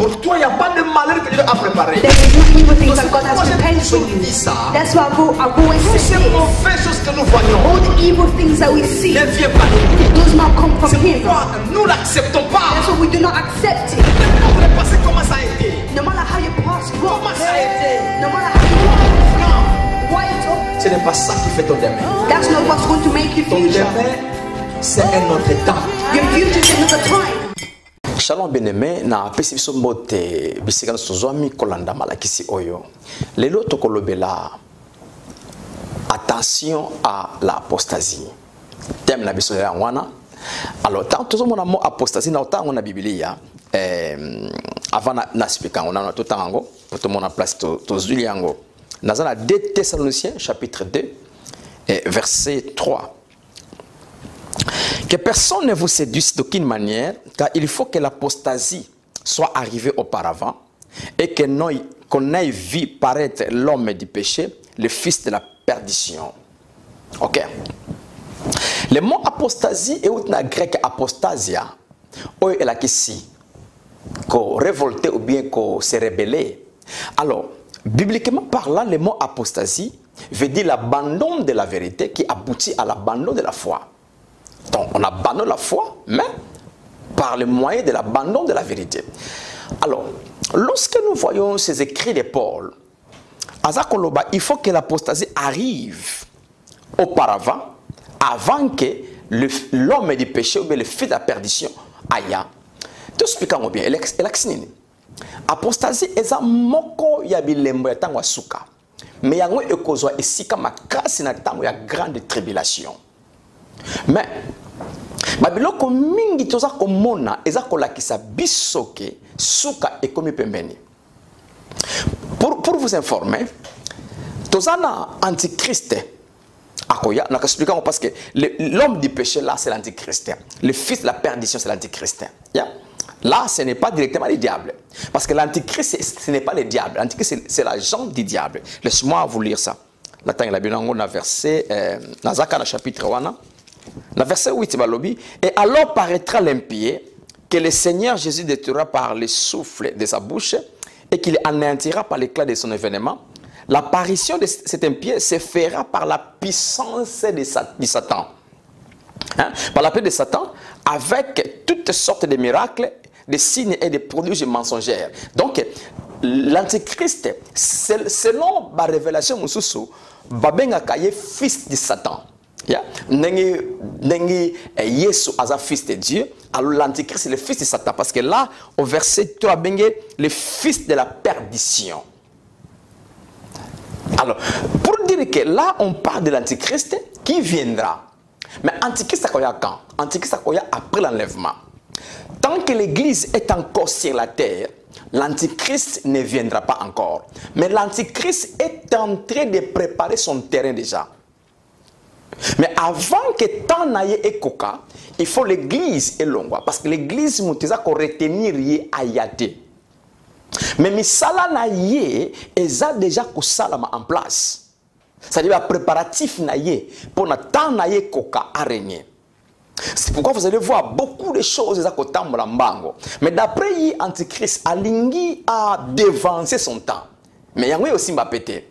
Pour toi, il n'y a pas de malheur que Dieu a préparé. There is no evil things that God has prepared for you. That's why I've always Toutes ces said this. mauvaises choses que nous voyons All the evil things that we see, ne viennent pas de lui. it does not come from C'est Him. pourquoi nous n'acceptons pas. That's why we do not accept it. Le passé, comment ça a été? No matter how your past was, Comment ça a été? no matter how you are, white or Ce n'est pas ça qui fait ton demain. that's not what's going to make you Ton future. demain, c'est un autre temps. Your future is another time. Shalom bien-aimé, na pesi biso mbote bisika sozwami kolanda malakisi oyo. Lelo tokolobela attention à l'apostasie. Thème na biso ya wana. Alors tant tout mon mot apostasie na autant on a Biblia avant na expliquer on a tout tango pour tout mon place to zuliango. Nazana 2 Thessaloniciens chapitre 2 verset 3. Que personne ne vous séduise d'aucune manière, car il faut que l'apostasie soit arrivée auparavant et qu'on ait vu paraître l'homme du péché, le fils de la perdition. Ok. Le mot apostasie est un grec apostasia, où est la question qu'on révolter ou bien qu'on se rebeller. Alors, bibliquement parlant, le mot apostasie veut dire l'abandon de la vérité qui aboutit à l'abandon de la foi. Donc, on abandonne la foi, mais par le moyen de l'abandon de la vérité. Alors, lorsque nous voyons ces écrits de Paul, il faut que l'apostasie arrive auparavant, avant que l'homme du péché ou bien le fils de la perdition aille. Tout expliquons bien. Apostasie est un moko ya bilembo ya tango suka. Mais yango ekozwa esika makasi na tango ya grande tribulation. Mais babiloko mingi toza komona eza kolakisa bisoke suka ekomi pembeni. Pour vous informer, toza na antichrist akoya na expliquer parce que l'homme du péché là c'est l'antichrist. Le fils de la perdition c'est l'antichrist. Yeah? Là ce n'est pas directement le diable parce que l'antichrist ce n'est pas le diable. L'antichrist c'est l'agent du diable. Laisse-moi vous lire ça. Là tant la binango na verset na Zakana chapitre 1. Dans verset 8, et alors paraîtra l'impie que le Seigneur Jésus détruira par le souffle de sa bouche et qu'il anéantira par l'éclat de son événement. L'apparition de cet impie se fera par la puissance de Satan. Hein? Par la puissance de Satan, avec toutes sortes de miracles, de signes et de prodiges mensongers. Donc, l'antichrist, selon la révélation Moussoussou, va bien accueillir fils de Satan. Yeah. Nengi Yesu as un fils de Dieu, alors l'antichrist c'est le fils de Satan parce que là au verset 3 le fils de la perdition. Alors pour dire que là on parle de l'antichrist qui viendra. Mais antichrist ça quand? Antichrist ça après l'enlèvement. Tant que l'église est encore sur la terre, l'antichrist ne viendra pas encore. Mais l'antichrist est en train de préparer son terrain déjà. Mais avant que tant n'aille et coca, il faut l'église et l'ongwa. Parce que l'église moutiza ko retenir yé ayate. Mais misala naye, eza déjà ko salama en place. C'est-à-dire le préparatif naye pour na tant naye coca à régner. C'est pourquoi vous allez voir beaucoup de choses eza ko tambola mbango. Mais d'après y antichrist alingi a devancer son temps. Mais yango aussi m'a pété.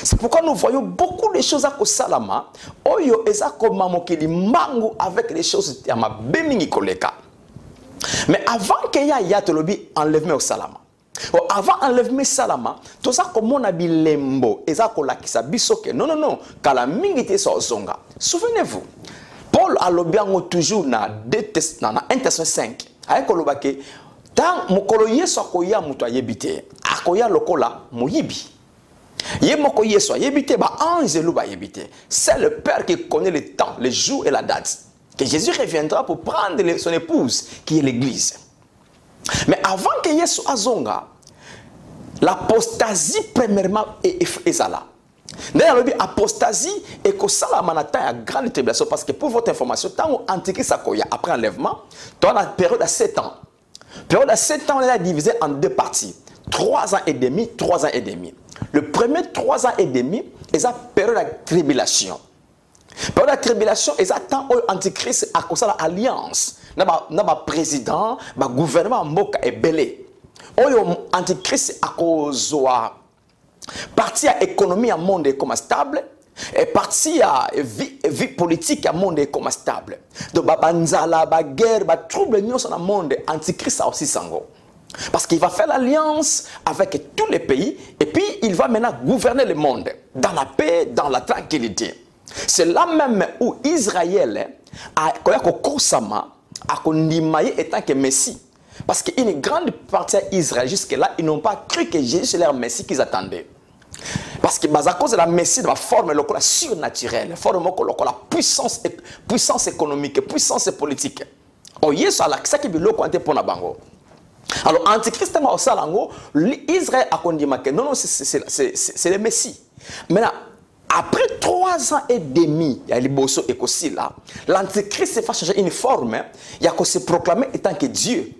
C'est pourquoi nous voyons beaucoup de choses à Kosalama. Oyo eza komamokeli mangu avec les choses à ma bemingi koleka. Mais avant qu'il y ait yatolobi enlèvement au salama. Avant enlèvement salama, tout ça comme on a bilembo eza kolakisa bisoke. Non non non, kala mingi te so zonga. Souvenez-vous, Paul a lobiango toujours na 1 Thessaloniciens 5. Ay kolobake tant mokolo yeso akoya muto ayebite. Akoya lokola moyibi. C'est le Père qui connaît le temps, le jour et la date. Que Jésus reviendra pour prendre son épouse, qui est l'Église. Mais avant que Jésus azonga, l'apostasie premièrement est là. D'ailleurs, l'apostasie est que ça la manata a grande tribulation parce que pour votre information, tant antichrist sakoya après enlèvement, dans la période de 7 ans. La période de 7 ans, on est divisé en 2 parties. 3 ans et demi, 3 ans et demi. Le premier 3 ans et demi, c'est la période de tribulation. La période de tribulation, c'est temps où l'antichrist a causé l'alliance. Le président, le gouvernement Mboka est belé. oyo antichrist akozwa parti ya économie ya monde comme stable et parti ya vie politique ya monde comme stable. Donc banzala ba guerre ba trouble nyonso na monde antichrist a aussi sango. Parce qu'il va faire l'alliance avec tous les pays et puis il va maintenant gouverner le monde dans la paix, dans la tranquillité. C'est là même où Israël a étant que Messie. Parce qu'une grande partie d'Israël jusque-là, ils n'ont pas cru que Jésus est leur Messie qu'ils attendaient. Parce que à cause de la Messie, de la forme surnaturelle, la forme de la puissance économique, puissance politique. Oh, Yesu a ça qui est le côté pour la bango. Alors, Antichrist, Israël a dit que non, c'est le Messie. Maintenant, après 3 ans et demi, il y a l'Ibosso et l'Antichrist s'est fait changer une forme, il y a se proclamer étant que Dieu.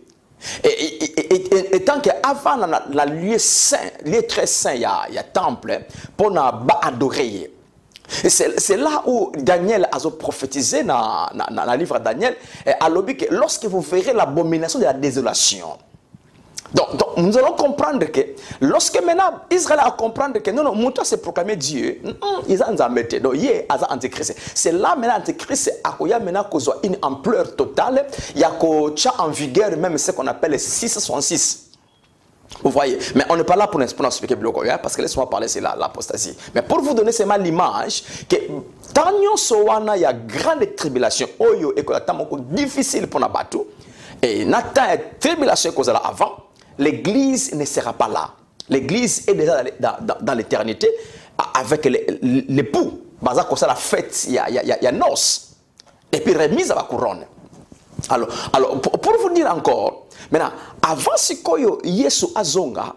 Et tant qu'avant la lieu saint, lieu très saint, il y a temple pour adorer. Et c'est là où Daniel a prophétisé dans le livre de Daniel, à l'objet que lorsque vous verrez l'abomination de la désolation. Donc, nous allons comprendre que lorsque maintenant Israël a comprendre que non, Mouta s'est proclamé Dieu, ils ont mis donc il y a Antichrist. C'est là maintenant Antichrist a maintenant une ampleur totale, il y a en vigueur même ce qu'on appelle 666. Vous voyez, mais on n'est pas là pour expliquer le bloc, parce que laisse-moi parler, c'est l'apostasie. Mais pour vous donner seulement l'image que tant qu'il y a grande tribulation, oyo et que difficile pour nabattu, et Nathan est tribulation qu'on a avant. L'église ne sera pas là. L'église est déjà dans l'éternité avec l'époux. Parce que la fête, il y a noces. Et puis remise à la couronne. Alors pour vous dire encore, maintenant, avant ce que Yesu azonga,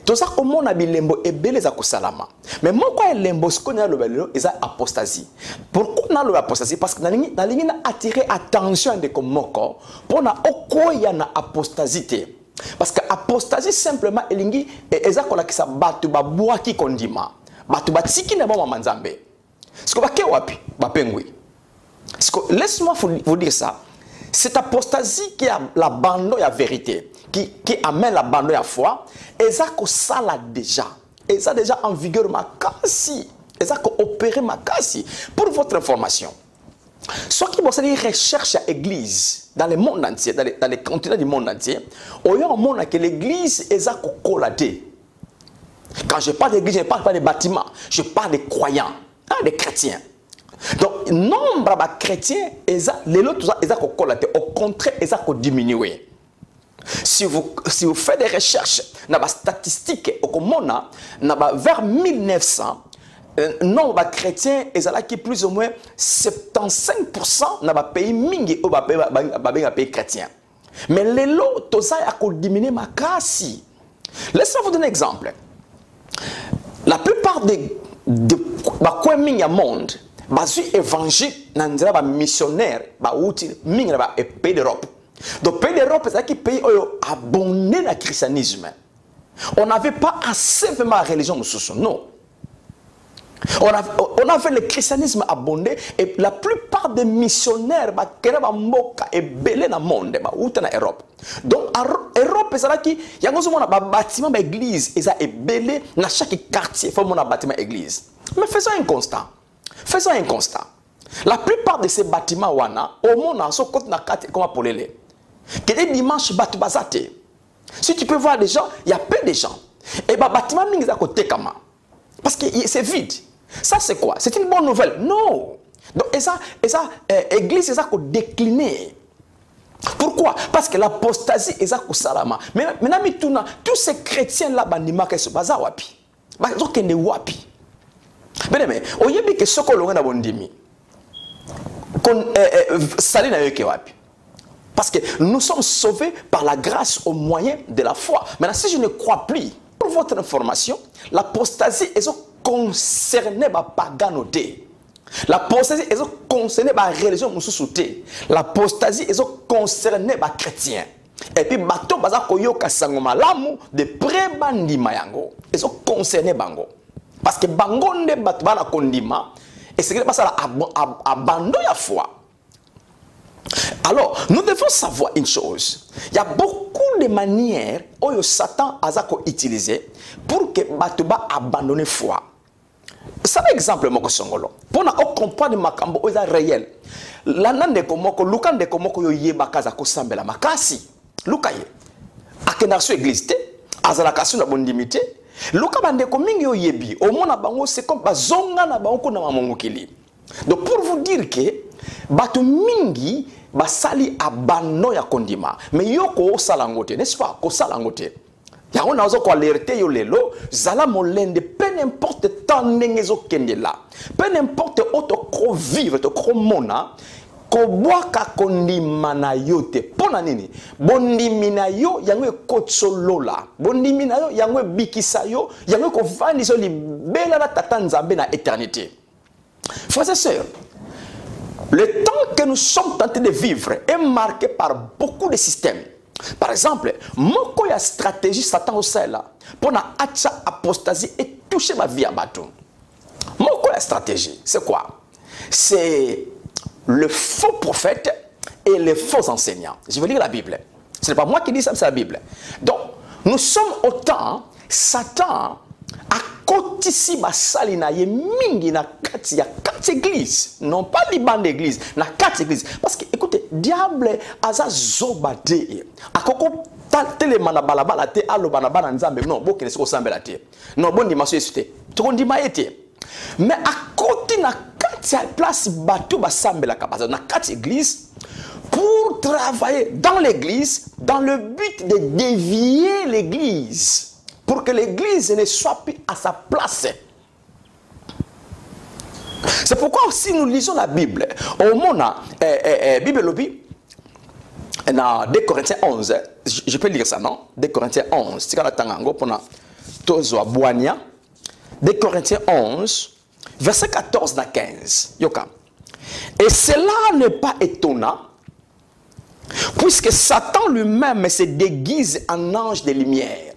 tout ça comme on a mis lembo et belé za salama. Mais moi quoi lembo ce qu'on a le belé, c'est apostasie. Pourquoi on a l'apostasie? Parce que na lingi na attirer attention de comme moko pour na okoya na apostasité. Parce que apostasie simplement elingi ezakola kisa batu babwa ki kondima batu batiki na mama manzambe siko bake wapi bapengwi siko laisse-moi vous dire ça, cette apostasie qui a l'abandon ya vérité qui amène l'abandon ya foi ezako sala déjà en vigueur makasi ezako opérer makasi. Pour votre information, ceux qui vont faire recherche à l'église dans le monde entier, dans les continents du monde entier, il y a un monde que l'église est coladée. Quand je parle d'église, je ne parle pas de bâtiments, je parle des croyants, des chrétiens. Donc, nombre de chrétiens, les autres, ils sont coladés. Au contraire, ils sont diminués. Si vous faites des recherches, dans les statistiques, au monde, vers 1900, nombre de chrétiens qui plus ou moins 75% dans les pays mingi ou les pays chrétiens. Mais les lots, tout ça a diminué ma kasi. Laissez-moi vous donner un exemple. La plupart des mingi au monde, les évangiles, les missionnaires, les pays d'Europe. Donc, les pays d'Europe, c'est un pays abondé dans le christianisme. On n'avait pas assez de la religion, non. On avait le christianisme abondé et la plupart des missionnaires et belé dans le monde, dans l'Europe. Donc, en Europe, il y a un bâtiment d'église, il y a belé dans chaque quartier, il y a un bâtiment d'église. Mais faisons un constat. La plupart de ces bâtiments, au monde, sont comme pour les que les dimanches, si tu peux voir des gens, il y a peu de gens. Et les bâtiments, ils sont à côté. Parce que c'est vide. Ça, c'est quoi? C'est une bonne nouvelle? Non. Donc, l'église est déclinée. Pourquoi? Parce que l'apostasie est salama. Mais maintenant, tous ces chrétiens-là, ils sont basés wapi. Ils sont wapi. Mais, au lieu que ce qu'on a dit, parce que nous sommes sauvés par la grâce au moyen de la foi. Maintenant, si je ne crois plus, pour votre information, l'apostasie est concernée par la paganoté. L'apostasie est concernée par la religion mususuté. L'apostasie est concernée par les chrétiens. Et puis, bato baza koyoka sangoma lamu de pré bandi mayango. Ils sont concernés bango. Parce que bango ne bato bana kondima et c'est que ça abandon la foi. Alors, nous devons savoir une chose. Il y a beaucoup de manières où Satan a utilisé pour que Batuba abandonne la foi. C'est un exemple, mon songolo. Pour comprendre makambo oza réel. Lana ndeko moko, luka ndeko moko yo yeba kaza ko sambela makasi. Luka ye. Akenda so église te, azala kasu na bondimité. Luka bandeko mingi yo yebi, au mona bango c'est comme bazonga na bango na mamongokili. Donc pour vous dire que batu mingi basali abandon ya kondima, mais yoko salangote, n'est-ce pas? Ko salangote. Yango nazo ko alerter yo lelo, zala molende peu n'importe temps nengezo kende la. Peu n'importe auto ko vivre, to ko mona, ko boaka kondima na yote. Pona nini? Bondimi na yo yango kotsolola. Bondimi na yo yango bikisa yo, yango ko vandiso libela na tata nzambe na éternité. Frères et sœurs, le temps que nous sommes tentés de vivre est marqué par beaucoup de systèmes. Par exemple, moko ya stratégie Satan au sel pour na atcha apostasie et toucher ma vie à bateau. Moko ya stratégie, c'est quoi? C'est le faux prophète et les faux enseignants. Je vais lire la Bible. Ce n'est pas moi qui dis ça, c'est la Bible. Donc, nous sommes au temps, Satan a kotisi basali na ye mingi na kati ya kati église, non pas liban d'église, na kati église. Parce que écoutez, diable aza zobade akoko telema na balabala te aloba na bana nzambe non bokene siko sambela te non bondi maso yesu to kondima ete mais à côté na kati ya place bato basambela kabaza na kati église pour travailler dans l'église dans le but de dévier l'église pour que l'église ne soit plus à sa place. C'est pourquoi si nous lisons la Bible, au moment Bible lobby, dans 2 Corinthiens 11, je peux lire ça, non? 2 Corinthiens 11, c'est quand on a 2 Corinthiens 11, verset 14 à 15. Yoka. Et cela n'est pas étonnant, puisque Satan lui-même se déguise en ange de lumière.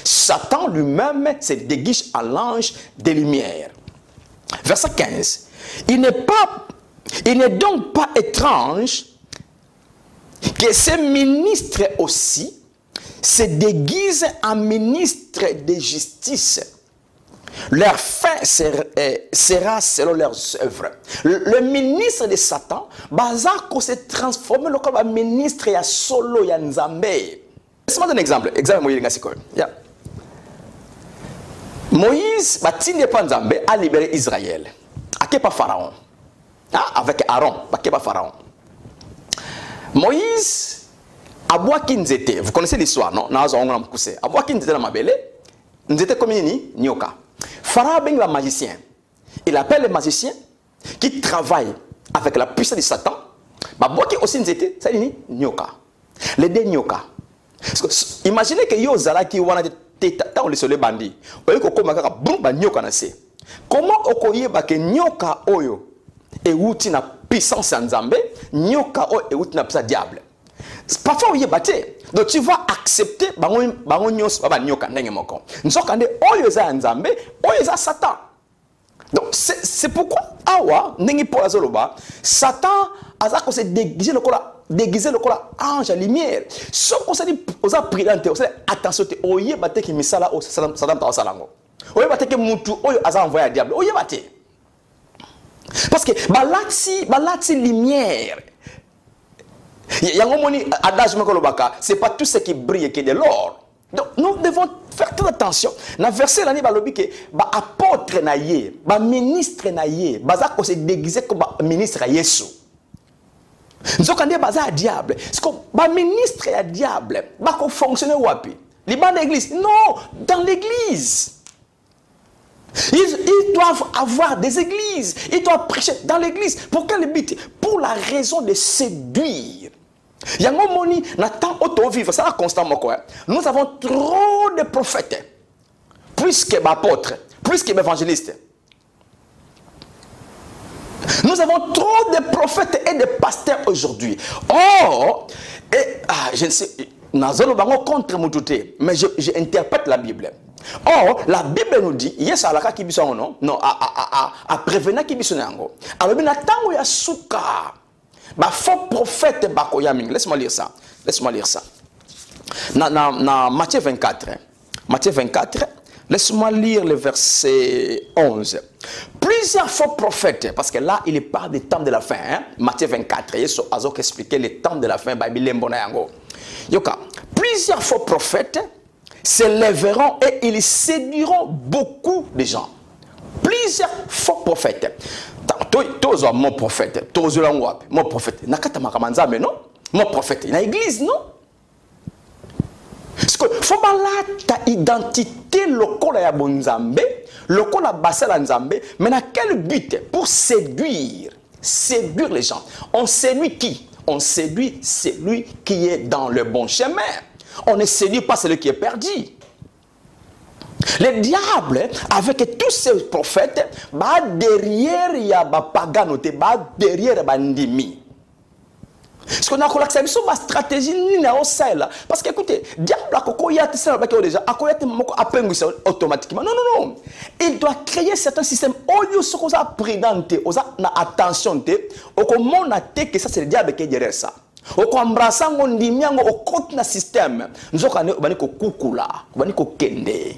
Satan lui-même se déguise à l'ange des lumières. Verset 15. Il n'est donc pas étrange que ces ministres aussi se déguisent en ministres de justice. Leur fin sera selon leurs œuvres. Le ministre de Satan, Bazako se transforme en ministre ya solo ya Nzambe. Laissez-moi donner un exemple. Yeah. Moïse, Batine Panzambe a libéré Israël. À qui pas Pharaon? Avec Aaron, à qui pas Pharaon? Moïse, à bois qui nous était, vous connaissez l'histoire, non? À bois qui nous était dans ma belle, nous étions comme Nyoka. Pharaon est un magicien. Il appelle les magiciens qui travaillent avec la puissance de Satan. À bois qui aussi nous était, ça dit Nyoka. Les deux Nyoka. Imaginez que yo zala ki wana ta on le bandi. Oyo ko koma kaka bumba nyoka na se. Comment okoyeba ke nyoka oyo e wuti na puissance ya Nzambe, nyoka oyo e wuti na puissance diable. Parfois oyeba te. Donc tu vas accepter bango nyos ba nyoka ndenge moko. Nzoka nde oyo za Nzambe, oyo za Satan. Donc c'est pourquoi awa ndenge pour azoloba Satan azako se déguiser le ange à lumière. Ce qu'on s'est dit aux apprenants, attention, oye bate ki misala o Satan ta salango. Oye bate ke mutu oyo aza envoyé à diable. Oye bate. Parce que balati lumière. Yango moni adage moko baka, c'est pas tout ce qui brille qui est de l'or. Donc nous devons faire très attention. Dans verset l'année balobi que ba apôtre na ye, ba ministre na ye, baza ko se déguiser comme ministre à Yesu. Nzokande baza à diable. C'est comme ba ministre à diable. Ba ko fonctionner wapi? Liban d'église? Non, dans l'église. Ils doivent avoir des églises. Ils doivent prêcher dans l'église. Pour quel but? Pour la raison de séduire. Yango moni na temps auto vivre ça constamment quoi. Nous avons trop de prophètes. Plus que d'apôtres, plus que d'évangélistes. Nous avons trop de prophètes et de pasteurs aujourd'hui. Or, je ne sais, pas contre Moutouté, mais j'interprète la Bible. Or, la Bible nous dit, yes, à la qui bison non, à prévenir qui bison nango. Alors, bien, tant ya souka, Bah faux prophète bakoyaming. Laisse-moi lire ça. Laisse-moi lire ça. Dans Matthieu 24. Matthieu 24. Laisse-moi lire le verset 11. Plusieurs faux prophètes, parce que là, il parle des temps de la fin. Hein? Matthieu 24. Il y a expliqué les temps de la fin. Plusieurs faux prophètes se lèveront et ils séduiront beaucoup de gens. Plusieurs faux prophètes. Tozo mon prophète. Tozo mon prophète. Nakata makamanzame, non? Mon prophète. Dans l'église, non? Parce que faut pas là ta identité locale ya bonzambe, locale basala nzambe, mais dans quel but? Pour séduire les gens. On séduit qui? On séduit celui qui est dans le bon chemin. On ne séduit pas celui qui est perdu. Le diable, avec tous ces prophètes, bah derrière il y a ba paganote, bah derrière ba ndimi. Parce qu'on a collé ma stratégie ni na osela. Parce que écoutez, diable a kokoya ça déjà, akoya moko apengu automatiquement. Non non non. Il doit créer certains systèmes au lieu ce qu'on a prudente, oza na attention te, au comment na te que ça c'est le diable qui est derrière ça. Au embrasser mon ndimiango au compte na système. Nous on bani ko kukula, bani ko kende.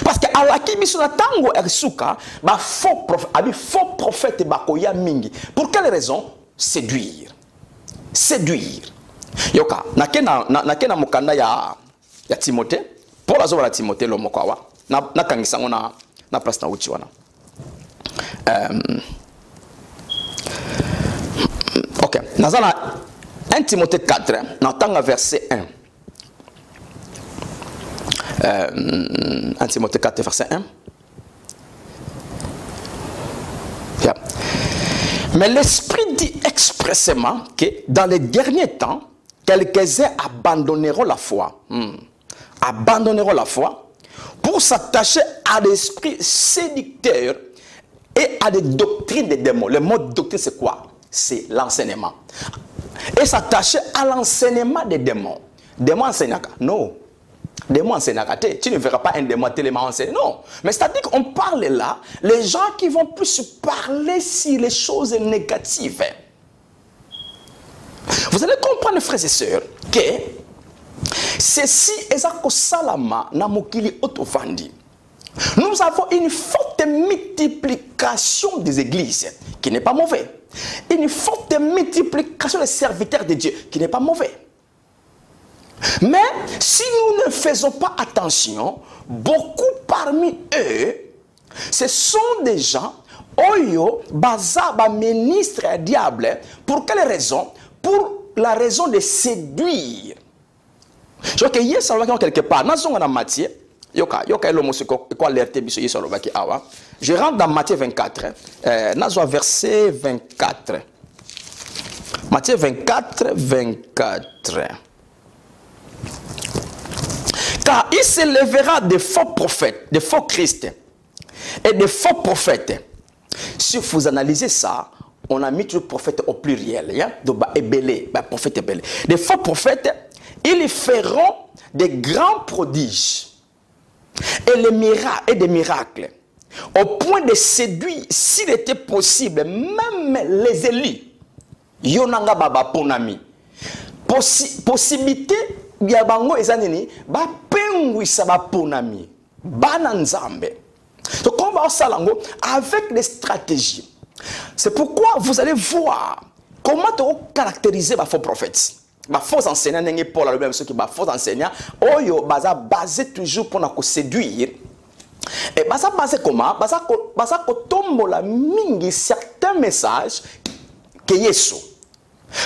Parce que à la kibiso na tango ersuka, ba faux prophète bakoya mingi. Pour quelle raison? Séduire. Séduire. Yoka, nakena mukanda ya Timothée. Paul azoba la Timothée lo mokawa. Na kangisa ngona na place na uchi wana. OK. Nazana 1 Timothée 4, na tanga verset 1. 1 Timothée 4 verset 1. Yeah. Mais l'Esprit dit expressément que dans les derniers temps, quelques-uns abandonneront la foi. Abandonneront la foi pour s'attacher à l'esprit séducteur et à des doctrines des démons. Le mot doctrine, c'est quoi? C'est l'enseignement. Et s'attacher à l'enseignement des démons. Démons enseignent? Non. Démons enseignent? Tu ne verras pas un démon tellement enseigné. Non. Mais c'est-à-dire qu'on parle là, les gens qui vont plus parler sur les choses négatives. Vous allez comprendre, frères et sœurs, que ceci est un salama na mokili otovandi. Nous avons une forte multiplication des églises, qui n'est pas mauvais. Une forte multiplication des serviteurs de Dieu, qui n'est pas mauvais. Mais si nous ne faisons pas attention, beaucoup parmi eux, ce sont des gens, oyo, baza, ba ministre à diable. Pour quelle raison? Pour la raison de séduire. Je crois que hier, ça va quelque part. Dans Matthieu, je rentre dans Matthieu 24. Dans verset 24. Matthieu 24, 24. Car il se lèvera des faux prophètes, des faux Christ et des faux prophètes. Si vous analysez ça, on a mis le prophète au pluriel. Donc, prophète ébélé. Des faux prophètes, ils feront des grands prodiges et des miracles. Au point de séduire, s'il était possible, même les élus. Yonanga baba ponami. Possibilité, yabango ezanini, ba penguisa ba ponami. Bananzambe. Donc on va au salango avec des stratégies. C'est pourquoi vous allez voir comment tu caractériser les faux prophètes. Les faux enseignants, n'est pas le même ceux qui sont faux enseignants. Oyo baza basé toujours pour nous séduire. Et baza basé comment? Baza ko tombola mingi certains messages que Yesu.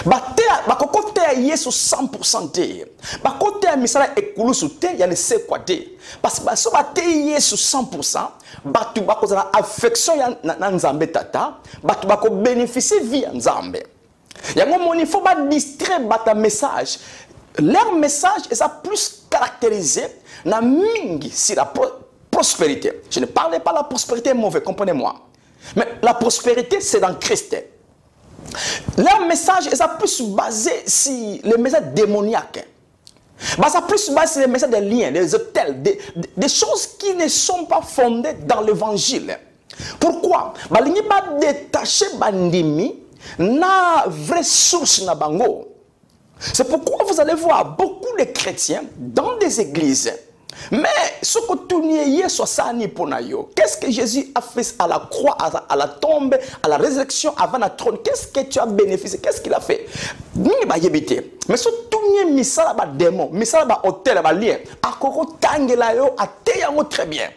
Bakote Yesu 100% te. Bakote misala ekulusu te, ya ne sait quoi te. Parce que baso bate Yesu 100%, batu bako za affection ya na nzambe tata, batu bako bénéficier vie nzambe. Yango moni faut pas distraire bata message. Leur message est ça plus caractérisé na mingi si la prospérité. Je ne parlais pas de la prospérité mauvaise, comprenez-moi. Mais la prospérité c'est dans Christ. Leur message est ça plus basé sur les messages démoniaques. Ça plus basé sur les messages des liens, des hôtels, des choses qui ne sont pas fondées dans l'évangile. Pourquoi? Balingi ba détacher bandimi na vraie source na bango. C'est pourquoi vous allez voir beaucoup de chrétiens dans des églises. Mais ce que tu n'y soit ça ni ponayo. Qu'est-ce que Jésus a fait à la croix, à la tombe, à la résurrection, avant la trône? Qu'est-ce que tu as bénéficié? Qu'est-ce qu'il a fait? Mais ce tu n'y misala ba démon, misala ba hôtel ba lien, akoko tangela yo ateyango très bien.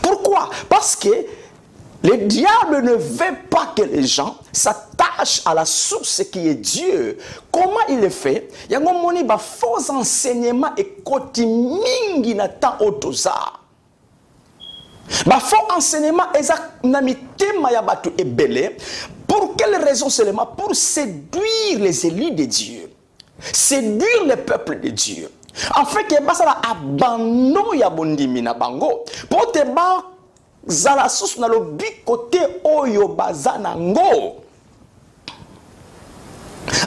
Pourquoi? Parce que le diable ne veut pas que les gens s'attachent à la source qui est Dieu. Comment il le fait? Il y a un faux enseignement et côté mingi na ta otoza. Ba faux enseignement exact namitema ya batu ebele. Pour quelle raison seulement? Pour séduire les élus de Dieu. Séduire le peuple de Dieu. En fait, que basala abandon ya bondimi na bango. Pour te ba zala sous na lobi côté oyo bazanango.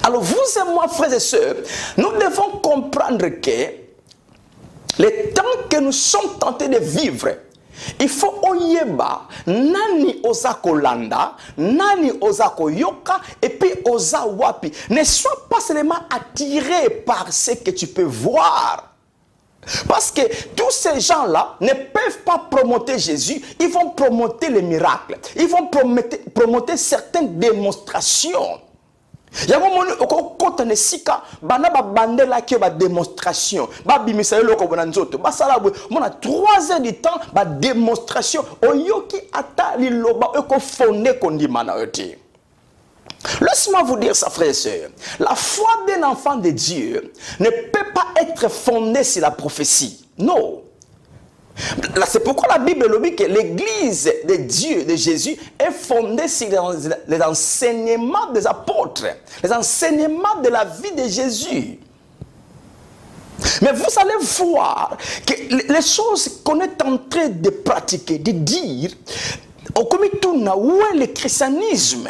Alors vous et moi, frères et sœurs, nous devons comprendre que le temps que nous sommes tentés de vivre, il faut oyeba nani ozako landa, nani ozako yoka, et puis oza wapi. Ne sois pas seulement attiré par ce que tu peux voir. Parce que tous ces gens-là ne peuvent pas promoter Jésus, ils vont promoter les miracles, ils vont promoter certaines démonstrations. Il y a un moment où on a sika, bana ba bandela qui ba démonstration, ba bimisa loko bonanzoto, ba sala mona 3 heures du temps ba démonstration, oyoki ata li loba eko fondé kondima na yote. Laisse-moi vous dire ça, frères et sœurs. La foi d'un enfant de Dieu ne peut pas être fondée sur la prophétie. Non. C'est pourquoi la Bible dit que l'église de Dieu, de Jésus, est fondée sur les enseignements des apôtres, les enseignements de la vie de Jésus. Mais vous allez voir que les choses qu'on est en train de pratiquer, de dire, comme tout où est le christianisme.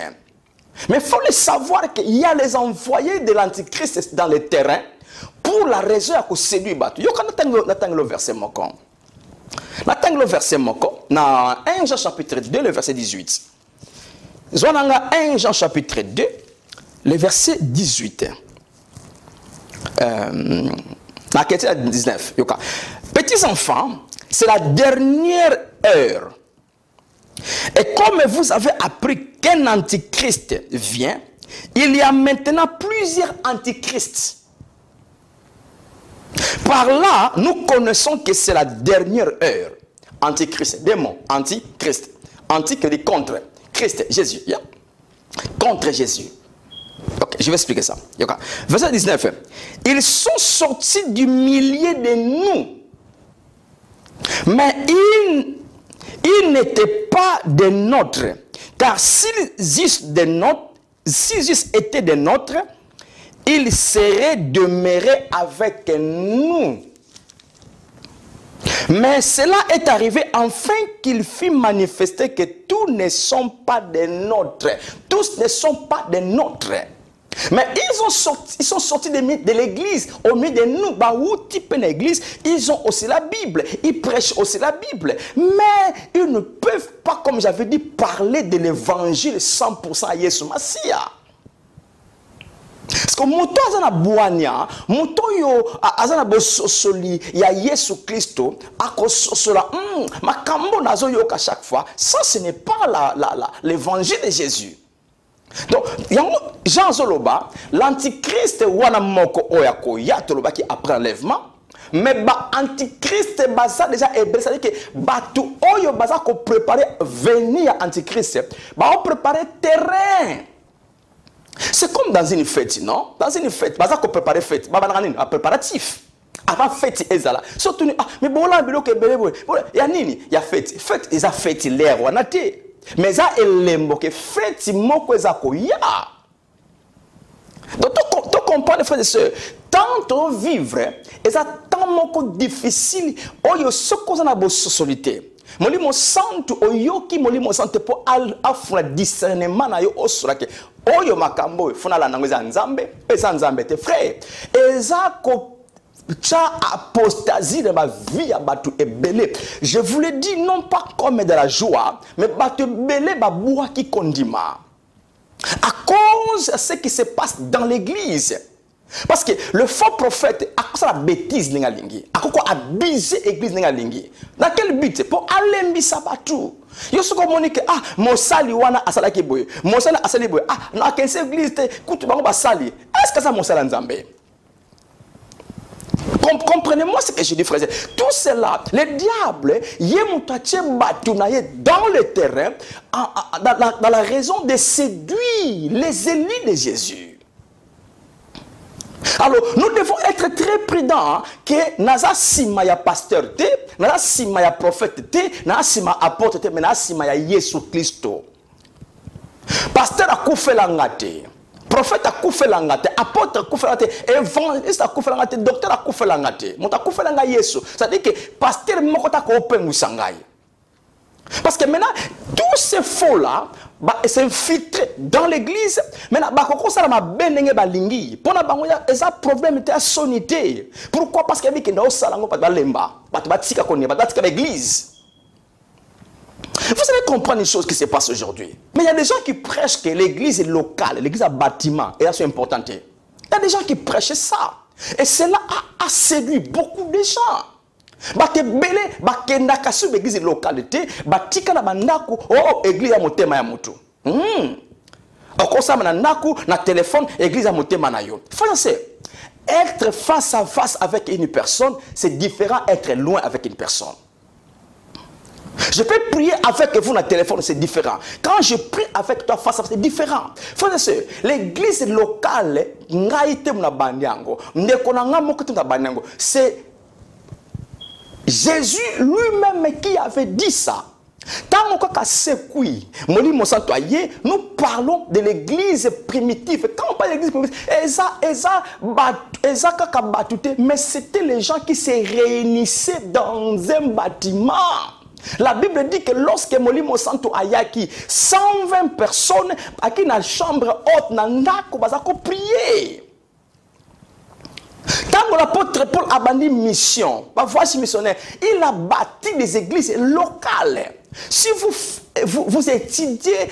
Mais il faut le savoir qu'il y a les envoyés de l'antichrist dans le terrain pour la raison à séduire Batu. Yo quand on le verset moko. Natang le verset moko na 1 Jean chapitre 2 le verset 18. Zonanga 1 Jean chapitre 2 le verset 18. Na question 19 yoka. Petits enfants, c'est la dernière heure. Et comme vous avez appris qu'un antichrist vient, il y a maintenant plusieurs antichrists. Par là, nous connaissons que c'est la dernière heure. Antichrist, démon, antichrist. Anti que dit contre. Christ, Jésus. Yeah. Contre Jésus. Ok, je vais expliquer ça. Okay. Verset 19. Ils sont sortis du milieu de nous. Mais ils n'étaient pas des nôtres. Car s'ils eussent été des nôtres, ils seraient demeurés avec nous. Mais cela est arrivé afin qu'il fût manifesté que tous ne sont pas des nôtres. Tous ne sont pas des nôtres. Mais ils sont sortis de l'église, au milieu de nous, où type une église, ils ont aussi la Bible, ils prêchent aussi la Bible, mais ils ne peuvent pas, comme j'avais dit, parler de l'évangile 100% à Yesu Masia. Parce que moto azana buania, moto yo azana bososoli ya Yesu Christo, akososola makambo nazo yoka chaque fois, ça ce n'est pas l'évangile de Jésus. Donc, Jean Zoloba, l'antichrist wana moko oyako ya toloba qui après enlèvement, mais ba antichrist basa déjà hébreu, c'est-à-dire que batu oyo basa ko préparer venir antichrist, ba on préparer terrain. C'est comme dans une fête, non? Dans une fête, basa ko préparer fête, ba bananini a préparatif. Avant fête ezala. Surtout mais bon là bilo ke belebo. Ya nini? Ya fête. Fête ils a fête l'air wana te. Mais ça elembo que fête moko ezako ya. Donc tu comprends les frères et sœurs, tant vivre et ça tant moko difficile oyo soko za na bo société. Molimo santu oyoki molimo santu po afuna discernement na yo osura ke oyo makambo funa la nango za nzambe eza nzambe te frère. Ezako cha apostasie de ma vie à batu ebele. Je vous le dis non pas comme de la joie, mais batu ebele baboua qui kondima. à cause de ce qui se passe dans l'église. Parce que le faux prophète a cause de la bêtise, a quoi abuser l'église. Dans quel but? Pour aller sabatu. Yo soko monique ah mosali wana asalaki boye. Mosali asali boye. Ah na kense église te kutu bango basali. Est-ce que ça mosala nzambe? Comprenez-moi ce que je dis, frère. Tout cela, le diable, dans le terrain, dans la raison de séduire les élus de Jésus. Alors, nous devons être très prudents que Naza Sima ya pasteur, Naza Sima ya prophète, Naza Sima apôtre, mais Naza Sima ya Jésus Christo. Pasteur a koufé l'angate. Prophète a koufé l'angate, apôtre a koufé l'angate, évangéliste a koufé l'angate, docteur a koufé l'angate. Mon a koufé l'angate Yesu. C'est-à-dire que pasteur mokota ko open musangai. Parce que maintenant, tous ces faux-là s'infiltrent dans l'église. Maintenant, ça m'a bénéné balingi. Pour na bango ya eza problème était à sonité. Pourquoi? Parce qu'il y a que na osalango pas balemba, pas tika konne, pas tika l'église. Vous allez comprendre une chose qui se passe aujourd'hui. Mais il y a des gens qui prêchent que l'église est locale, l'église a bâtiment, et là c'est important. Il y a des gens qui prêchent ça. Et cela a séduit beaucoup de gens. Bate belé, bakenda kasu l'église localité, batika na bandaku, oh église a motema ya mutu. Okosa na naku na téléphone, église a motema na yo. Français, être face à face avec une personne, c'est différent d'être loin avec une personne. Je peux prier avec vous dans le téléphone, c'est différent. Quand je prie avec toi face à face, c'est différent. Frères et sœurs, l'église locale, c'est Jésus lui-même qui avait dit ça. Nous parlons de l'église primitive. Quand on parle de l'église primitive, mais c'était les gens qui se réunissaient dans un bâtiment. La Bible dit que lorsque Molimo Santo Ayaki, 120 personnes à qui dans la chambre haute, n'a prier. Quand l'apôtre Paul a banni mission, voici missionnaire, il a bâti des églises locales. Si vous étudiez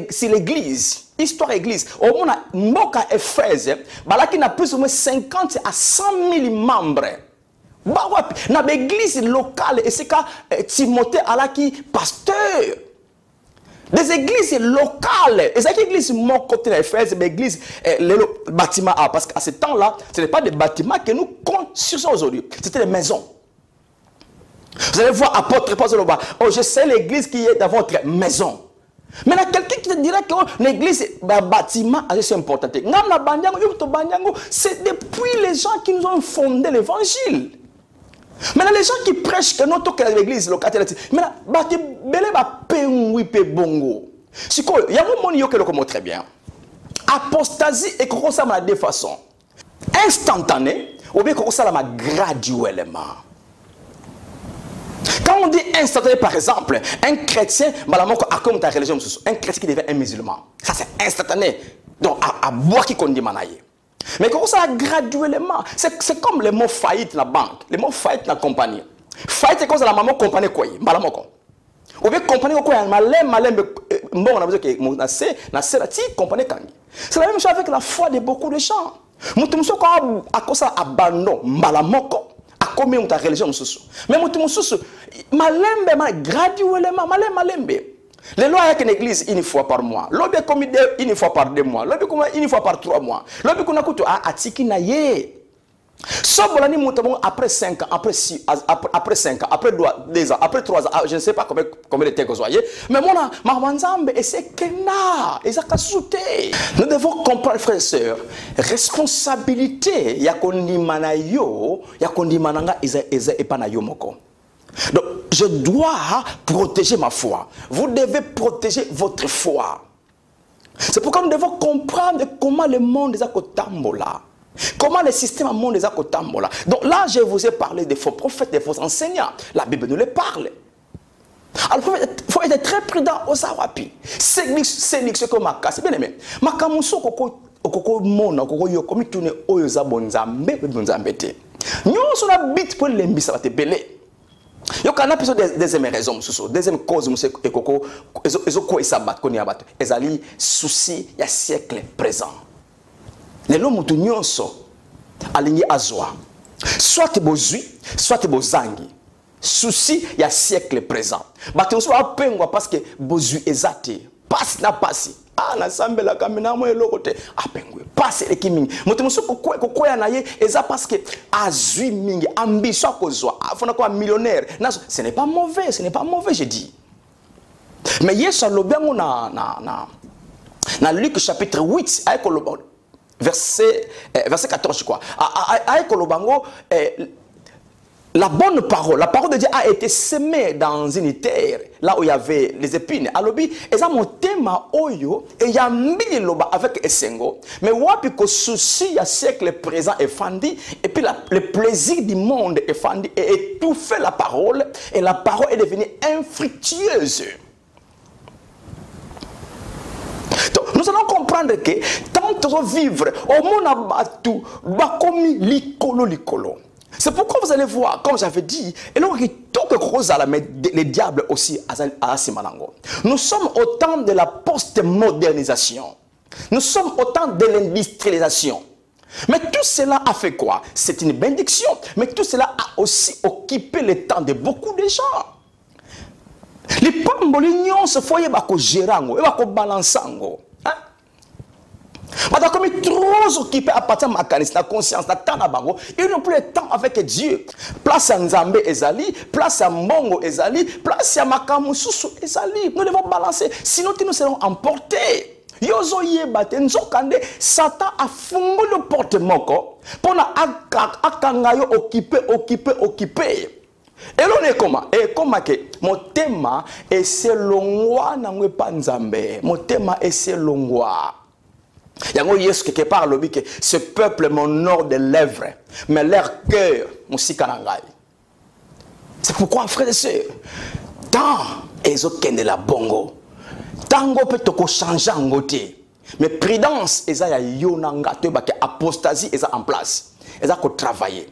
si l'église, histoire église, au moins Moka Éphèse, qui n'a plus ou moins 50 à 100 000 membres. Dans l'église locale, et c'est quand Timothée Alaki, pasteur. Des églises locales. Et c'est l'église mon côté d'Éphèse, l'église, le bâtiment A. Parce qu'à ce temps-là, ce n'est pas des bâtiments que nous construisons aujourd'hui. C'était des maisons. Vous allez voir apôtre Paul, oh, je sais l'église qui est dans votre maison. Maintenant, quelqu'un qui te dirait que l'église, bâtiment, c'est important. C'est depuis les gens qui nous ont fondé l'évangile. Maintenant, les gens qui prêchent que notre l'église locale, maintenant, c'est quoi? Il y a un moment qui le très bien. Apostasie et qu'on ça de deux façons. Instantanée, ou bien qu'on ça graduellement. Quand on dit instantané, par exemple, un chrétien, comme ta religion, un chrétien qui devient un musulman. Ça, c'est instantané. Donc, à boire qui qu'on dit manaye. Mais comment ça graduellement? C'est comme les mots faillite dans la banque, les mots faillite dans la compagnie. Faillite, c'est comme ça la maman compagnie quoi? Ou bien compagnie quoi? Malem, bon, on a besoin que na c'est compagnie kangi. C'est la même chose avec la foi de beaucoup de gens. Mutumso ko a cause abandon, malamoko, a commis ta religion mususu. Mais mutumso malembe graduellement, malembe. Les lois avec une église une fois par mois. L'obé comme une fois par 2 mois. L'obé comme une fois par 3 mois. L'obé qu'on a coûté à Tiki Naye. Sobolani Moutamon après 5 ans, après 5 ans, après 2 ans, après 3 ans, je ne sais pas combien de temps vous voyez. Mais mon Mamanzambe et c'est Kena. Et ça a sauté. Nous devons comprendre, frères et sœurs, responsabilité. Yakondi Manayo, Yakondi Mananga, Eza Epanayo Moko. Donc, je dois protéger ma foi. Vous devez protéger votre foi. C'est pourquoi nous devons comprendre comment le monde est à Kotambola. Comment le système du monde est à Kotambola. Donc là, je vous ai parlé des faux prophètes, des faux enseignants. La Bible nous les parle. Alors, il faut être très prudent aux Arapi. C'est ce que ma casse. Bien aimé. Ma kamuso koko mona koko yokomi tourne oyoza bonzambe bonzambete. Nous sommes la bite pour l'embisa te belé. Il y a un épisode deuxième raison, deuxième cause, c'est les soucis du siècle présent. Les hommes sont alignés à soi. Soit bozui, soit bozangi. Souci du siècle présent. Parce que bozui est zate. Passe na passe. Ah, na sambe la kamina mo elokote. Ah, pengwe. Passe le kiming. Moto musu ko ya na ye eza parce que azui mingi ambition kozwa. Afona ko millionnaire. Ce n'est pas mauvais, ce n'est pas mauvais, je dis. Mais Yesu alobango na Luc chapitre 8 verset 14 je crois. Kolobango la bonne parole, la parole de Dieu a été semée dans une terre, là où il y avait les épines. Alobi, et ça mon thème oyo, et il y a mille loba avec Essengo, mais wapi ko souci à siècle présent est fandi, et puis le plaisir du monde est fandi, et étouffé la parole, et la parole est devenue infructueuse. Donc, nous allons comprendre que tant que vivre, au monde abatu, bakomi likolo. C'est pourquoi vous allez voir, comme j'avais dit, et donc tout que cause mais les diables aussi à Simanango. Nous sommes au temps de la post-modernisation. Nous sommes au temps de l'industrialisation. Mais tout cela a fait quoi? C'est une bénédiction. Mais tout cela a aussi occupé le temps de beaucoup de gens. Les pambolinions se foyer bako gérango et bako balançango. Parce comme ils trop occupés à partir de ma conscience, ils n'ont plus le temps avec Dieu. Place à Nzambe Ezali, place à Mongo Ezali, place à Makamususu Ezali. Nous devons balancer, sinon nous serons emportés. Yozo yebate nzokande Satan a fungu le porte-moko pour na akangayo occupé. Et l'on est comment? Et comment que mon thème est selongwa nangwe panzambe. Mon thème est selongwa. Yango Yesu quelque part lobi que ce peuple m'honore de lèvres, mais leur cœur musikanangai. C'est pourquoi frères et sœurs, tant ezokende la bongo, tango peut toko changer en côté, mais prudence eza ya yonanga te ba que apostasie eza en place, eza ko travailler.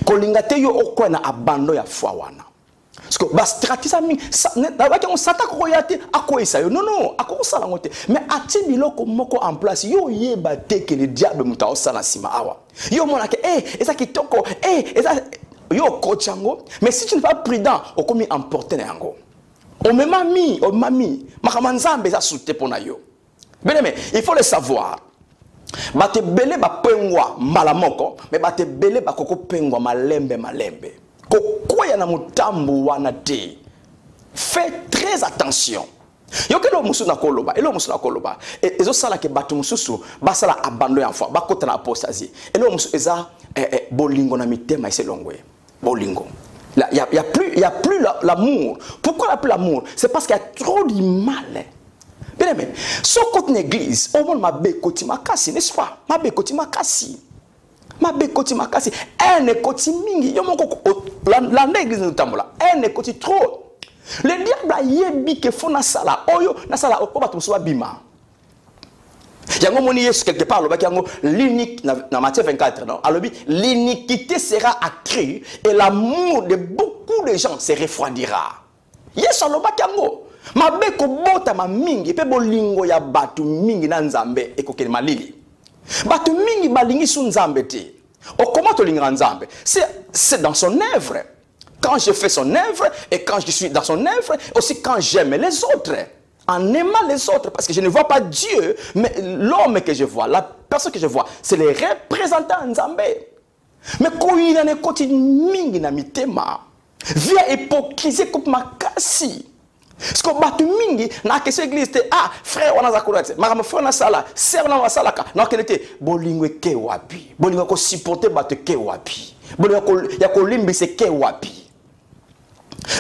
Kolingate yo okwa na abandon ya foi wana. Parce que ba stratégie mi na ba ke sata ko yate akoisa yo non akosala ngote mais ati biloko moko en place yo yeba te que le diable muta osala sima awa yo mona ke eza kitoko eza yo kochango mais si tu n'es pas prudent okomi emporter na yango o mami makamanzambe za souté pona yo. Bien aimé, il faut le savoir. Bate belé ba pengwa malamoko mais bate belé ba koko pengwa malembe. Kokoya na mutambu wana te. Fais très attention. Yokelo musu na koloba, elo musu na koloba. Ezo sala ke batu mususu basala abandon en foi, bakota na apostasie. Elo musu eza bolingo na mitema iselongwe. Bolingo. Là, il y a plus l'amour. Pourquoi il n'y a plus l'amour? C'est parce qu'il y a trop de mal. Bien aimé, ce côté l'église, au monde m'a bécoti makasi, n'est-ce pas? M'a bécoti makasi. Un écoti mingi, la l'église nous tambola. Un écoti trop. Le diable a yebi que fona sala. Oyo na sala okoba tumsuba bima. Yango moni Yesu quelque part l'unique dans Matthieu 24 non. Alors l'iniquité sera accrue et l'amour de beaucoup de gens se refroidira. Yesu aloba yango. Mabe ko bota ma mingi pe bolingo ya batu mingi na nzambe ekokeli malili. Batu mingi balingi su nzambe te. O comment to linga nzambe? C'est dans son œuvre. Quand je fais son œuvre et quand je suis dans son œuvre, aussi quand j'aime les autres. En aimant les autres, parce que je ne vois pas Dieu, mais l'homme que je vois, la personne que je vois, c'est les représentants nzambe. Mais quand il y a un côté mingi na mitema, via hypocrisie comme makasi. Parce que batu mingi na question église te frère wana zakurate mama frère na sala sœur na wasalaka na kelete bolingo ke wapi bolingo ko supporter batu ke wapi bolingo ya ko limbise ke wapi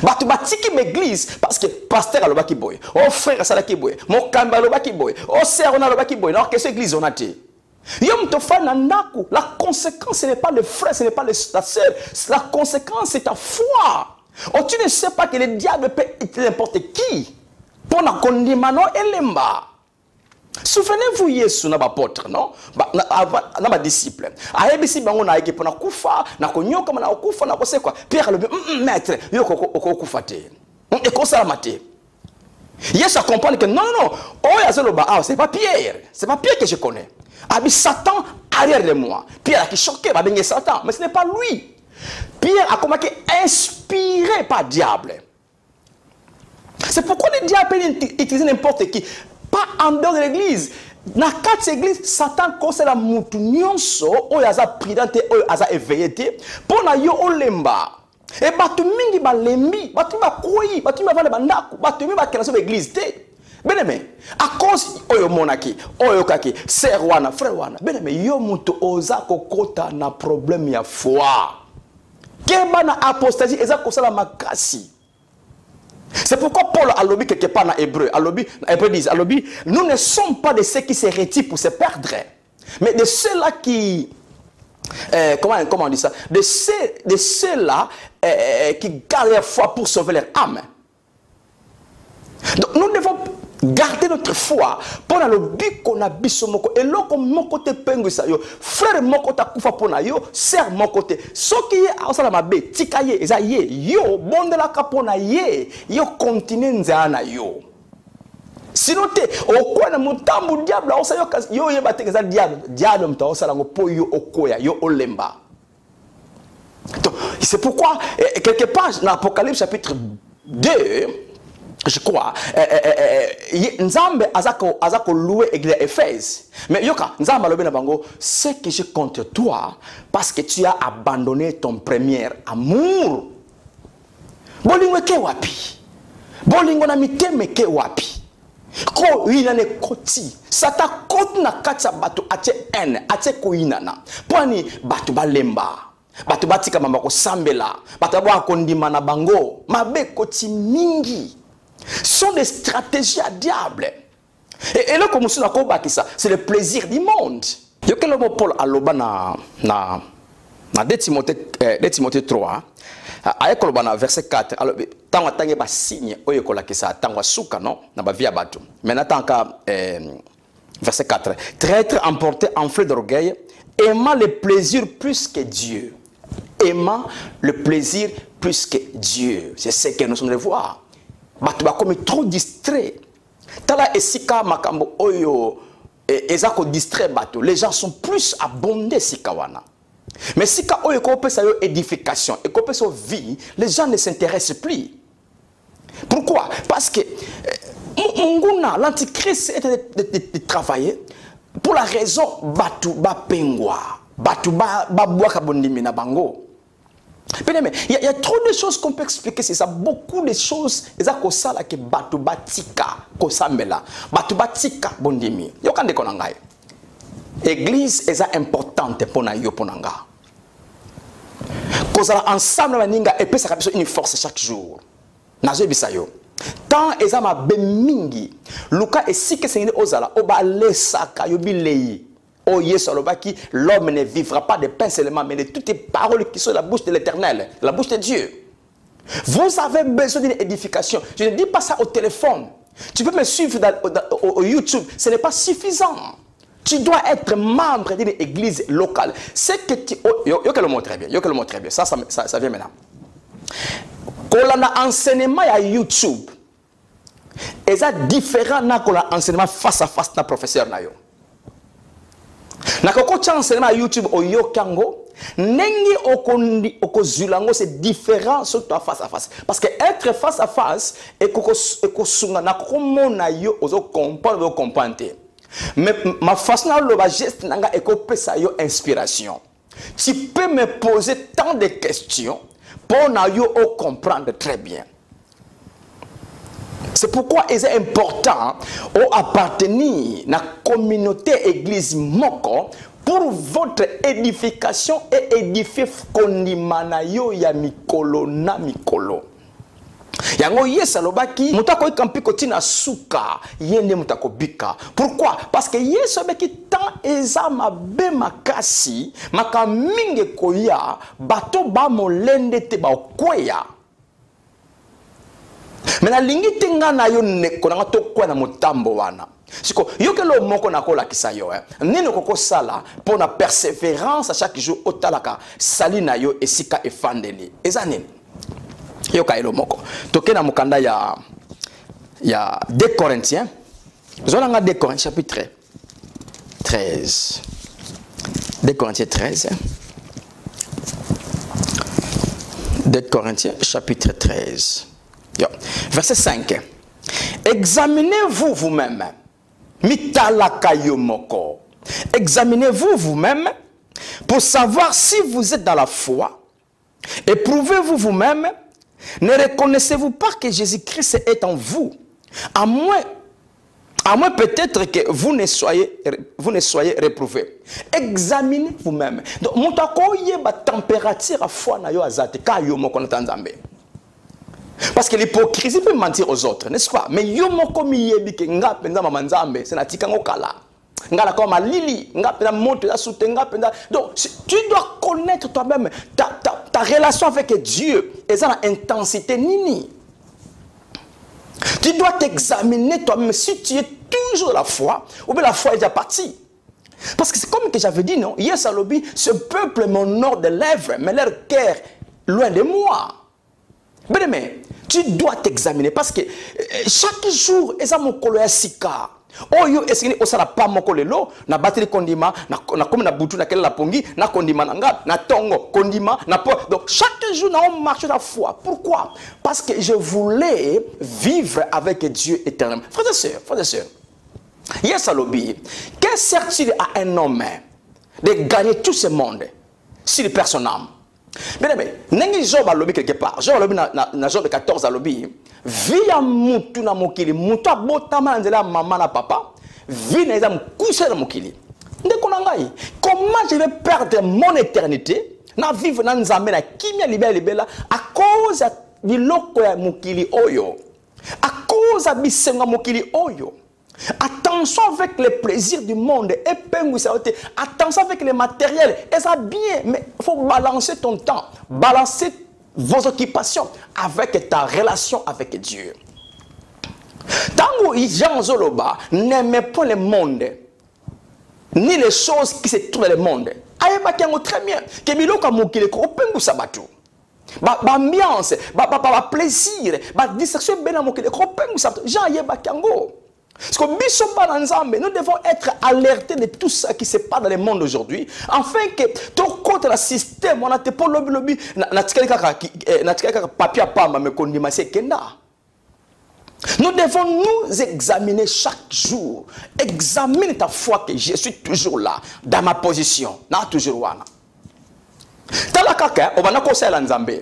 batu batiki l'église parce que pasteur alobaki boy oh frère sala ki boy mon kamba alobaki boy oh sœur na alobaki boy na question église on a te yom to fa na ndaku la conséquence ce n'est pas le frère ce n'est pas la sœur la conséquence c'est ta foi. Oh, tu ne sais pas que le diable peut être n'importe qui. Pour la condamnation et l'emba. Souvenez-vous Yesu na apôtre non na ba disciple ayebisi bango na ekipo na kufa na konyoka na kufa na kose quoi Pierre le maître yo kufa te et ko sala maté Yesu comprend que non c'est pas Pierre que je connais abi Satan arrière de moi Pierre a qui choqué va benye Satan mais ce n'est pas lui Pierre a commencé inspiré par diable. C'est pourquoi le diable utilise n'importe qui pas en dehors de l'église. Dans 4 églises, Satan conseille la moutou nyonso, oyo aza prudente, oyo aza éveillé, pour na yo olemba. Et batu mingi ba lembi, batu ba koi, batu ba vale bandaku, batu mingi ba kenaso l'église té. Bien-aimé, à cause oyo monaki, oyo kaki, sœur wana, frère wana, bien-aimé, yo moutou oza kokota na problème ya foi. Keba na apostasie, eza kosala makasi. C'est pourquoi Paul a lobby quelque part dans Hébreu. Hébreu dit, nous ne sommes pas de ceux qui se retirent pour se perdre, mais de ceux-là qui, comment on dit ça, de ceux-là qui gardent leur foi pour sauver leur âme. Donc nous devons garder notre foi pour le but qu'on a bisomoko et là comme mon côté pengu ça yo frère mon côté kufa pona yo sœur mon côté ce qui est osala mabe tikaye eza ye yo bondela kapona ye yo continue nzana yo sinon te okwana mutambu diable osa yo yeba te eza diable mta osala ngo po yo okoya yo olemba. Donc c'est pourquoi quelque part dans Apocalypse chapitre 2 je crois, Nzambe azako loué l'église Éphèse. Mais yoka, Nzambe alobe na bango, c'est que je contre toi parce que tu as abandonné ton premier amour. Bolingo ke wapi? Bolingo na miteme ke wapi? Ko inane koti. Sata koti na katsa batu ache en, ache ko inana. Pwani batu balemba. Batu batika mambako sambela. Batu ba kondima na bango. Mabe koti mingi. Sont des stratégies à diable. Et là, comme ça, c'est le plaisir du monde. Il y a quelques mots Paul à l'oba na 2 Timothée 3. Avec le verset 4. Alors, tant que tu as signe, tu as souka non, na ba via batu. Maintenant, tant que verset 4. Traître emporté en fleur d'orgueil, aimant le plaisir plus que Dieu. Aimant le plaisir plus que Dieu. C'est ce que nous sommes de voir. Batu comme trop distrait. Tala esika makambo oyo ezako distrait batu. Les gens sont plus abondés sikawana. Mais sika oyo ko pesa yo édification et ko pesa vie, les gens ne s'intéressent plus. Pourquoi? Parce que l'antichrist est de travailler pour la raison batu ba pengwa, batu ba boaka bondimi na bango. Il y a trop de choses qu'on peut expliquer, c'est ça. Beaucoup de choses, c'est ça que batu batika, kosambela, batu batika bondimi. Yokande konangai. Église est importante pour na yo ponanga. Kozala ensemble maninga et puis ça capte une force chaque jour. Nazo bisayo. Tant ezama bemingi, Luka et si que c'est ozala oba lesaka yobilei. Oh yes, l'homme ne vivra pas de pain seulement, mais de toutes les paroles qui sont dans la bouche de l'Éternel, la bouche de Dieu. Vous avez besoin d'une édification. Je ne dis pas ça au téléphone. Tu peux me suivre au YouTube. Ce n'est pas suffisant. Tu dois être membre d'une église locale. C'est que tu... Yo que le mot très bien. Yo que le mot très bien. Ça vient maintenant. Quand on a enseignement à YouTube, et ça différent quand on a enseignement face à face na professeur na yo. Nakoko enseignement à YouTube au yokango nengi okozulango c'est différent surtout face à face parce que être face à face et kosunga nakoko mona yo ozo comprendre mais ma façon de le geste nanga ekopesa yo inspiration. Tu peux me poser tant de questions pour na yo comprendre très bien. C'est pourquoi il est important d'appartenir à la communauté église moko pour votre édification et édifier kondimanayo ya mikolo na mikolo. Yango yes alobaki mutako ikampi kotina suka yende mutako bika. Pourquoi? Parce que yes obeki tant ezama be makasi makaminge koya bato ba molende te ba okweya. Mais na lingi tenga na yo neko na to kwa na motambo wana. Siko yo ke lo moko na kola kisayo nini koko sala pour na persévérance à chaque jour otalaka sali na yo esika efandeli. Eza nini? Yo ka elo moko. Toke na mukanda ya 2 Corinthiens. Zolanga 2 Corinthiens chapitre 13. 2 Corinthiens 13. 2 Corinthiens chapitre 13. Yo. Verset 5. Examinez-vous vous-même. Mitalaka yomoko. Examinez-vous vous-même pour savoir si vous êtes dans la foi. Éprouvez-vous vous-même. Ne reconnaissez-vous pas que Jésus-Christ est en vous? À moins peut-être que vous ne soyez réprouvés. Examinez vous-même. Donc, mon température à foi na yo azate ka yo moko na tanzambe. Parce que l'hypocrisie peut mentir aux autres, n'est-ce pas? Mais yo moko mi yebi ke nga penza mama nzambe, c'est na tikango kala. Nga la koma lili, nga penza monte la soutenga penza. Donc tu dois connaître toi-même ta relation avec Dieu et ça la intensité nini. Tu dois t'examiner toi-même si tu es toujours la foi ou bien la foi est déjà partie. Parce que c'est comme que j'avais dit, non? Hier, Salobi, ce peuple m'honore de lèvres, mais leur cœur loin de moi. Mais tu dois t'examiner parce que chaque jour, et ça mon coloya sika. Oh yo, est-ce que ça n'a pas mon colelo? Na batterie condiment, na comme na boutou na kelle la pongi, na condiment na tongo, condiment na po. Donc chaque jour, on marche la foi. Pourquoi? Parce que je voulais vivre avec Dieu éternellement. Frères et sœurs. Yes, Salobi, qu'est-ce sert-il à un homme de gagner tout ce monde si il perd son âme? Bien, nengi Job a lobby quelque part. Job a lobby na Job 14 a lobby. Via mutu na mokili, mutu abotama nzela maman na papa, vi na ezam kusa na mokili. Ndeko na ngai, comment je vais perdre mon éternité na vivre na nzambe na kimia libela à cause ya biloko ya mokili oyo. À cause ya bisenga mokili oyo. Attention avec les plaisirs du monde. Attention avec les matériels. Et ça bien. Mais il faut balancer ton temps. Balancer vos occupations avec ta relation avec Dieu. Tant que Jean Zoloba n'aimait pas le monde, ni les choses qui se trouvent dans le monde. Aïe, très bien. Que biloka mokile ko pengu sabatu. Ambiance, plaisir, distraction bena mokile ko pengu sabatu. Jean yeba kango. Parce que nous devons être alertés de tout ce qui se passe dans le monde aujourd'hui, afin que tout contre le système, on a pas lobby, nous devons nous examiner chaque jour. Examine ta foi que je suis toujours là, dans ma position, toujours là. Talakaka, on va conseiller l'Anzambe.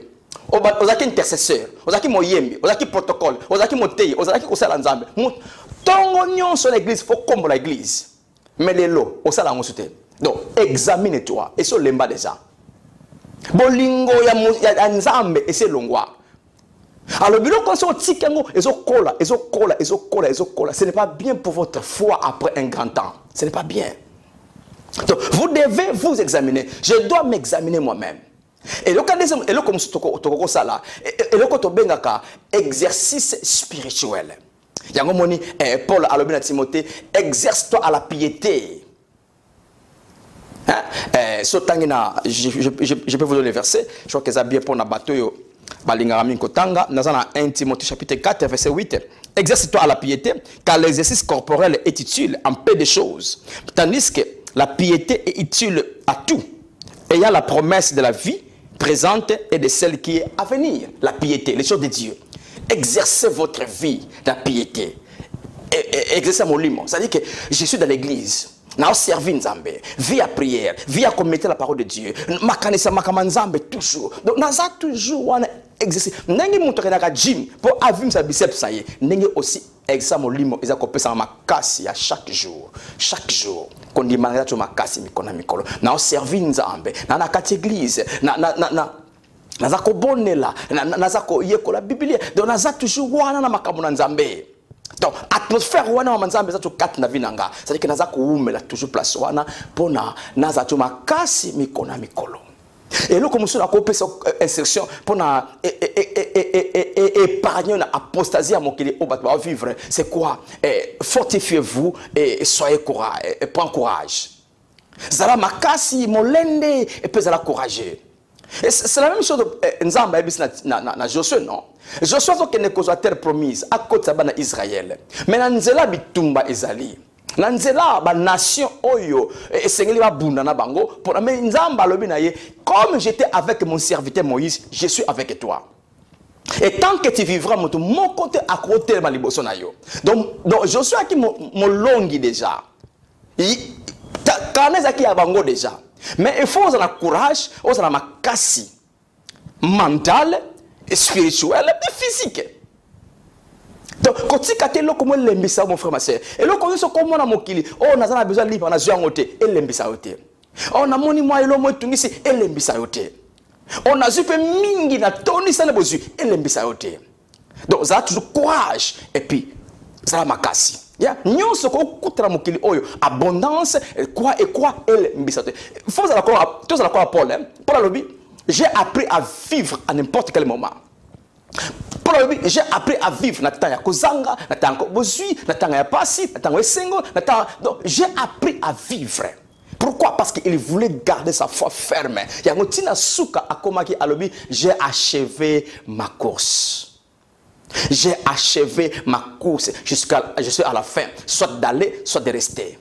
Ozaki intercesseur, ozaki moyembi, ozaki protocole, ozaki motei, ozaki conseiller l'Anzambe. Tongo nyon sur l'église, faut comme l'église. Mais les lots, au salon on soutient. Donc, examine-toi. Et sur l'emba déjà. Bolingo ya nzambe et c'est longwa. Alors, le bureau quand on tikengo, cola. Ce n'est pas bien pour votre foi après un grand temps. Ce n'est pas bien. Donc, vous devez vous examiner. Je dois m'examiner moi-même. Et le comme ça là, et le quand exercice spirituel. Yangomoni, Paul a le Timothée, exerce-toi à la piété. Je peux vous donner les versets. Je crois que ça bien pour na bateau balingami kotanga. Nous avons 1 Timothée chapitre 4 verset 8. Exerce-toi à la piété, car l'exercice corporel est utile en peu de choses, tandis que la piété est utile à tout, ayant la promesse de la vie présente et de celle qui est à venir. La piété, les choses de Dieu. Exercez votre vie dans la piété. Exercez mon limon. C'est-à-dire que je suis dans l'église. Nous servons Nzambe. Vie à prière. Vie à commettre la parole de Dieu. Makanisa makamanzambe toujours. Donc nous avons toujours exercer. Nous avons un gym pour avoir sa biceps. Ça y est. Nous avons aussi exercer mon limon. Ils ont coupé ça ma casse chaque jour. Chaque jour. Quand on demande à ma casse, nous avons servi Nzambe. Nous avons une église. Nazako bonela, nazako yeko la Bible. Donc naza toujours wana na makambo na Nzambe. Donc atmosphère wana wa Nzambe za to kat na vinanga. C'est-à-dire que nazako umela toujours place wana pona naza to makasi mikona mikolo. Et là, comme on a coupé cette insertion pour épargner l'apostasie à mon qu'il va vivre, c'est quoi? Fortifiez-vous et soyez courage, et prends courage. Zala makasi, molende, et puis zala courageux. C'est la même chose Nzamba na Josué, non? Josué qui n'est qu'aux terre promise à côté de Israël. Mais Nanzela bitumba ezali. Nanzela ba nation oyo et sengeli ba bunda na bango pour mais Nzamba lobi na ye comme j'étais avec mon serviteur Moïse, je suis avec toi. Et tant que tu vivras mon côté à côté de ma liboso na yo. Donc Josué qui mon longi déjà. Kaneza qui a bango déjà. Mais il faut avoir courage, avoir ma makasi mentale, spirituelle et physique. Donc, quand tu as comment l'embissa mon frère ma soeur, et là quand on comment na mokili, oh on a besoin de livre na zwa ngote, et l'embissa yote. On a moni moi elo moi tungisi, et l'embissa yote. On a zupe mingi na toni sana bozu, et l'embissa yote. Donc ça a toujours courage et puis ça la makasi. Nous sommes mokili oyo abondance quoi et l'embissa yote. Faut ça la tous la quoi Paul, Paul a lobby, j'ai appris à vivre à n'importe quel moment. J'ai appris à vivre natanga kozanga, natanga bozui, natanga ya pasi, natanga esengo, natanga. Donc j'ai appris à vivre. Pourquoi? Parce qu'il voulait garder sa foi ferme. Yangotina suka akomaki alobi, j'ai achevé ma course. J'ai achevé ma course je suis à la fin, soit d'aller, soit de rester.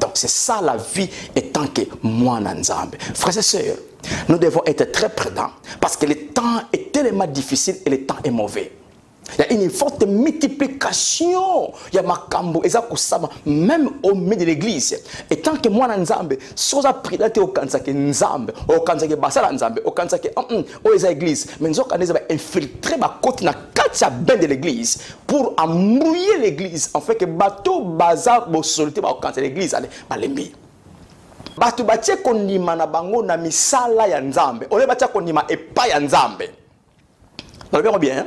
Donc c'est ça la vie étant que moi Nzambe. Frères et sœurs, nous devons être très prudents parce que le temps est tellement difficile et le temps est mauvais. Il y a une forte multiplication. Il y a makambo même au milieu de l'église. Et tant que moi Nzambe, si a pris au Kansake Nzambe, au Kansake Basala Nzambe, au Kansake aux églises, mais nous avons infiltré ma côte na katia ben de l'église pour embrouiller l'église en fait que bateau bazar bo solité ba Kansake l'église allez balembi. Batu batie kondima na bango na misala ya Nzambe. Ole batia kondima epa ya Nzambe. Vous voyez bien?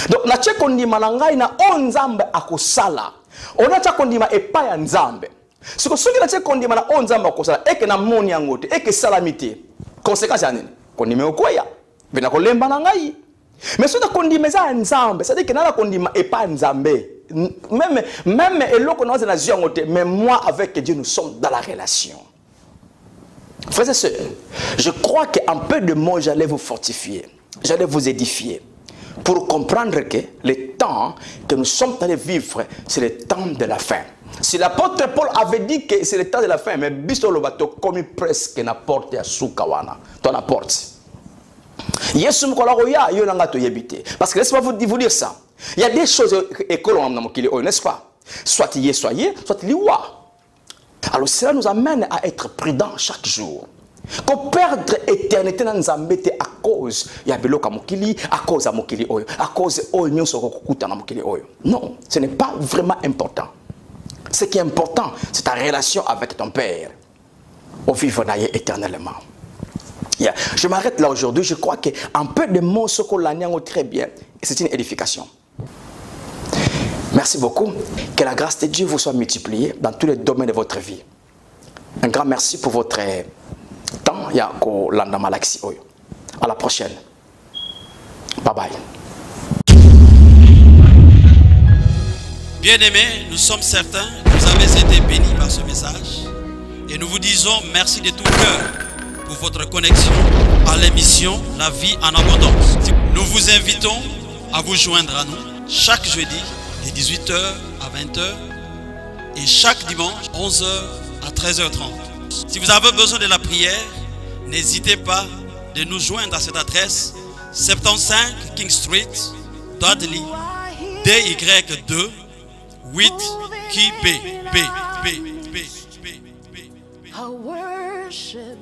Donc na tie kondima na ngai na o Nzambe akosala. On a tie kondima epa ya Nzambe. Siko soki na tie kondima na o Nzambe akosala eke na moni yango te, eke salamité. Conséquence ya nini? Kondima okoya. Bina kolemba na ngai. Mais soki na kondima za Nzambe, ça dit que na kondima epa Nzambe. Même eloko na na ziongo te, mais moi avec Dieu nous sommes dans la relation. Frères et sœurs, je crois qu'en peu de mots, j'allais vous fortifier, j'allais vous édifier, pour comprendre que le temps que nous sommes allés vivre, c'est le temps de la fin. Si l'apôtre Paul avait dit que c'est le temps de la fin, mais biso le bateau comme presque na porte à Soukawana, dans la porte. Yesu mkolaroya yo nanga to yebite. Parce que laissez-moi vous dire ça. Il y a des choses n'est-ce pas? Soit y soyez, soit liwa. Alors cela nous amène à être prudents chaque jour. Qu'on perdre éternité dans Nzambe à cause ya beloka mokili, à cause à mokili oyo, à cause oyo nyonso kokuta na mokili oyo. Non, ce n'est pas vraiment important. Ce qui est important, c'est ta relation avec ton Père. Au vivre d'ailleurs éternellement. Yeah. Je m'arrête là aujourd'hui. Je crois qu'un peu de mots, ce qu'on l'a très bien. C'est une édification. Merci beaucoup. Que la grâce de Dieu vous soit multipliée dans tous les domaines de votre vie. Un grand merci pour votre temps. À la prochaine. Bye bye. Bien-aimés, nous sommes certains que vous avez été bénis par ce message. Et nous vous disons merci de tout cœur pour votre connexion à l'émission La Vie en Abondance. Nous vous invitons à vous joindre à nous chaque jeudi de 18h à 20h et chaque dimanche 11h à 13h30. Si vous avez besoin de la prière, n'hésitez pas de nous joindre à cette adresse 75 King Street, Dudley, DY2 8 QP. I worship